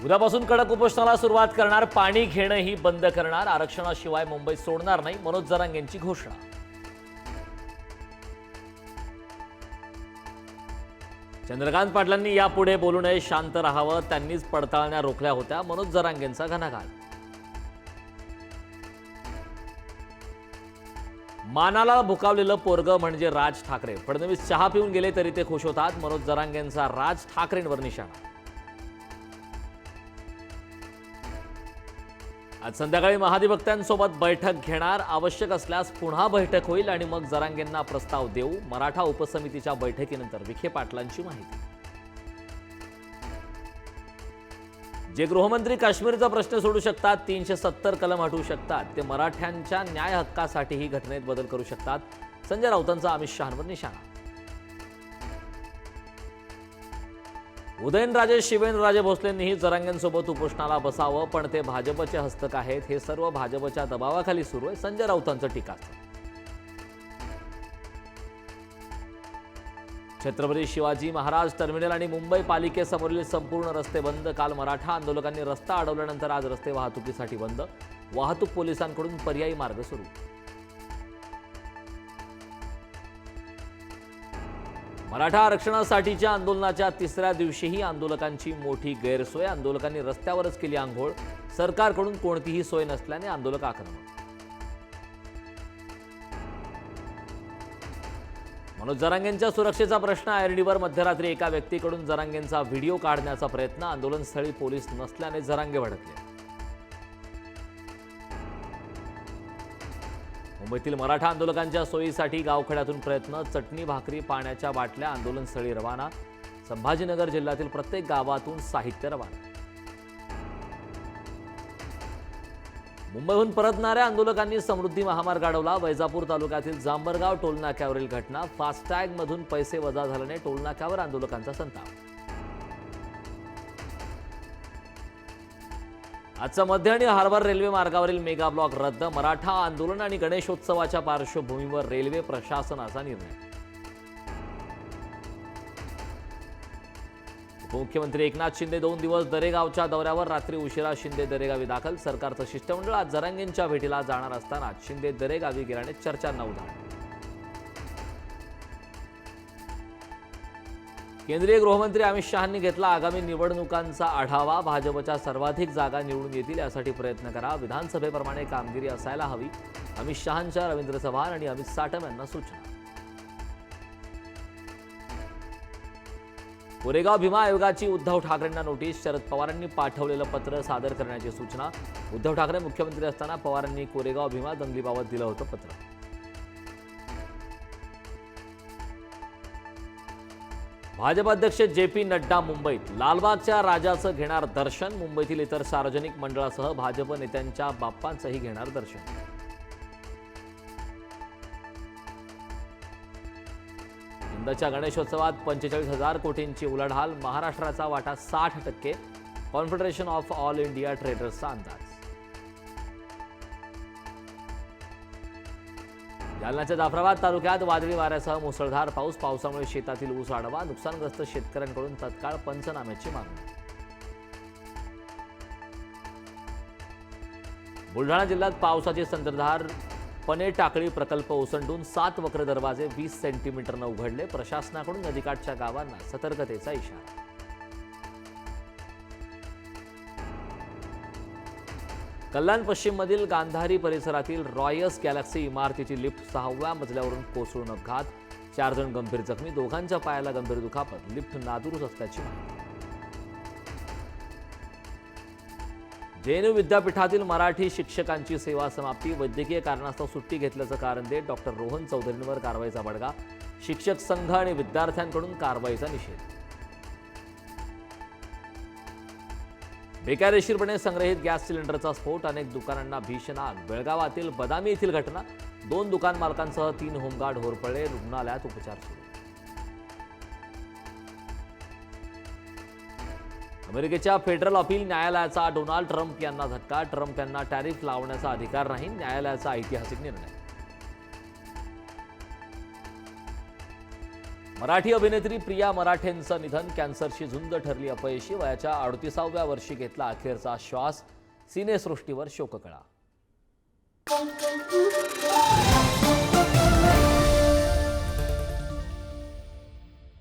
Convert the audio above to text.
उद्यापासून कडक उपोषणाला सुरुवात करणार, पाणी घेणंही बंद करणार, आरक्षणाशिवाय मुंबई सोडणार नाही, मनोज जरांगेंची घोषणा. चंद्रकांत पाटलांनी यापुढे बोलू नये, शांत राहावं, त्यांनीच पडताळण्या रोखल्या होत्या, मनोज जरांगेंचा घणाघात. मानाला भुकावलेलं पोरगं म्हणजे राज ठाकरे. फडणवीस चहा पिऊन गेले तरी ते खुश होतात, मनोज जरांगेंचा राज ठाकरेंवर निशाणा. आज संध्याकाळी महाधिवक्त्यांसोबत बैठक घेणार, आवश्यक असल्यास पुन्हा बैठक होईल आणि मग जरांगेंना प्रस्ताव देऊ, मराठा उपसमितीच्या बैठकीनंतर विखे पाटलांची माहिती. जे गृहमंत्री काश्मीरचा प्रश्न सोडू शकतात, 370 कलम हटवू शकतात, ते मराठ्यांच्या न्याय हक्कासाठीही घटनेत बदल करू शकतात, संजय राऊतांचा अमित शहांवर निशाणा. उदयनराजे शिवेंद्रराजे भोसलेंनीही जरांगेंसोबत उपोषणाला बसावं, पण ते भाजपचे हस्तक आहेत, हे सर्व भाजपच्या दबावाखाली सुरू आहे, संजय राऊतांचं टीकास्त्र. छत्रपती शिवाजी महाराज टर्मिनल आणि मुंबई पालिकेसमोरील संपूर्ण रस्ते बंद. काल मराठा आंदोलकांनी रस्ता अडवल्यानंतर आज रस्ते वाहतुकीसाठी बंद. वाहतूक पोलिसांकडून पर्यायी मार्ग सुरू. मराठा आरक्षणासाठीच्या आंदोलनाच्या तिसऱ्या दिवशीही आंदोलकांची मोठी गैरसोय. आंदोलकांनी रस्त्यावरच केली आंघोळ. सरकारकडून कोणतीही सोय नसल्याने आंदोलक आक्रमक. मनोज जरांगेंच्या सुरक्षेचा प्रश्न. आयर्डीवर मध्यरात्री एका व्यक्तीकडून जरांगेंचा व्हिडिओ काढण्याचा प्रयत्न. आंदोलनस्थळी पोलीस नसल्याने जरांगे भडकले. मुंबईतील मराठा आंदोलकांच्या सोयीसाठी गावखेड्यातून प्रयत्न. चटणी भाकरी पाण्याच्या बाटल्या आंदोलनस्थळी रवाना. संभाजीनगर जिल्ह्यातील प्रत्येक गावातून साहित्य रवाना. मुंबईहून परतणाऱ्या आंदोलकांनी समृद्धी महामार्ग अडवला. वैजापूर तालुक्यातील जांभरगाव टोलनाक्यावरील घटना. फास्टॅगमधून पैसे वजा झाल्याने टोलनाक्यावर आंदोलकांचा संताप. आजचा मध्य आणि हार्बर रेल्वे मार्गावरील मेगा ब्लॉक रद्द. मराठा आंदोलन आणि गणेशोत्सवाच्या पार्श्वभूमीवर रेल्वे प्रशासनाचा निर्णय. उपमुख्यमंत्री एकनाथ शिंदे 2 दिवस दरेगावच्या दौऱ्यावर. रात्री उशिरा शिंदे दरेगावी दाखल. सरकारचं शिष्टमंडळ आज जरांगेंच्या भेटीला जाणार असताना शिंदे दरेगावी गेल्याने चर्चांना उधाण. केंद्रीय गृहमंत्री अमित शहांनी घेतला आगामी निवडणुकांचा आढावा. भाजपच्या सर्वाधिक जागा निवडून येतील यासाठी प्रयत्न करा. विधानसभेप्रमाणे कामगिरी असायला हवी. अमित शहांच्या रवींद्र चव्हाण आणि अमित साटम यांना सूचना. कोरेगाव भीमा आयोगाची उद्धव ठाकरेंना नोटीस. शरद पवारांनी पाठवलेलं पत्र सादर करण्याची सूचना. उद्धव ठाकरे मुख्यमंत्री असताना पवारांनी कोरेगाव भीमा दंगलीबाबत दिलं होतं पत्र. भाजप अध्यक्ष जे.पी. नड्डा मुंबईत. लालबागच्या राजाचं घेणार दर्शन. मुंबईतील इतर सार्वजनिक मंडळासह भाजप नेत्यांच्या बाप्पांचंही घेणार दर्शन. यंदाच्या गणेशोत्सवात 45,000 कोटींची उलाढाल. महाराष्ट्राचा वाटा 60%. कॉन्फेडरेशन ऑफ ऑल इंडिया ट्रेडर्सचा अंदाज. जालन्याच्या जाफराबाद तालुक्यात वादळी वाऱ्यासह मुसळधार पाऊस. पावसामुळे शेतातील ऊस आडवा. नुकसानग्रस्त शेतकऱ्यांकडून तत्काळ पंचनाम्याची मागणी. बुलढाणा जिल्ह्यात पावसाची संततधार. पने टाकळी प्रकल्प ओसंडून 7 वक्र दरवाजे 20 सेंटीमीटरनं उघडले. प्रशासनाकडून नदीकाठच्या गावांना सतर्कतेचा इशारा. कल्याण पश्चिममधील गांधारी परिसरातील रॉयस गॅलेक्सी इमारतीची लिफ्ट 6व्या मजल्यावरून कोसळून अपघात. 4 जण गंभीर जखमी. दोघांच्या पायाला गंभीर दुखापत. लिफ्ट नादुरुस्त असल्याची माहिती. जेएनयू विद्यापीठातील मराठी शिक्षकांची सेवा समाप्ती. वैद्यकीय कारणास्तव सुट्टी घेतल्याचं कारण देत डॉक्टर रोहन चौधरींवर कारवाईचा बडगा. शिक्षक संघ आणि विद्यार्थ्यांकडून कारवाईचा निषेध. बेकायदेशीरपणे संग्रहित गॅस सिलेंडरचा स्फोट. अनेक दुकानांना भीषण आग. बेळगावातील बदामी येथील घटना. 2 दुकान मालकांसह 3 होमगार्ड होरपळले. रुग्णालयात उपचार सुरू. अमेरिकेच्या फेडरल अपील न्यायालयाचा डोनाल्ड ट्रम्प यांना धक्का. ट्रम्प यांना टॅरिफ लावण्याचा अधिकार नाही. न्यायालयाचा ऐतिहासिक निर्णय. मराठी अभिनेत्री प्रिया मराठेंचं निधन. कॅन्सरची झुंज ठरली अपयशी. वयाच्या 38व्या वर्षी घेतला अखेरचा श्वास. सिनेसृष्टीवर शोककळा.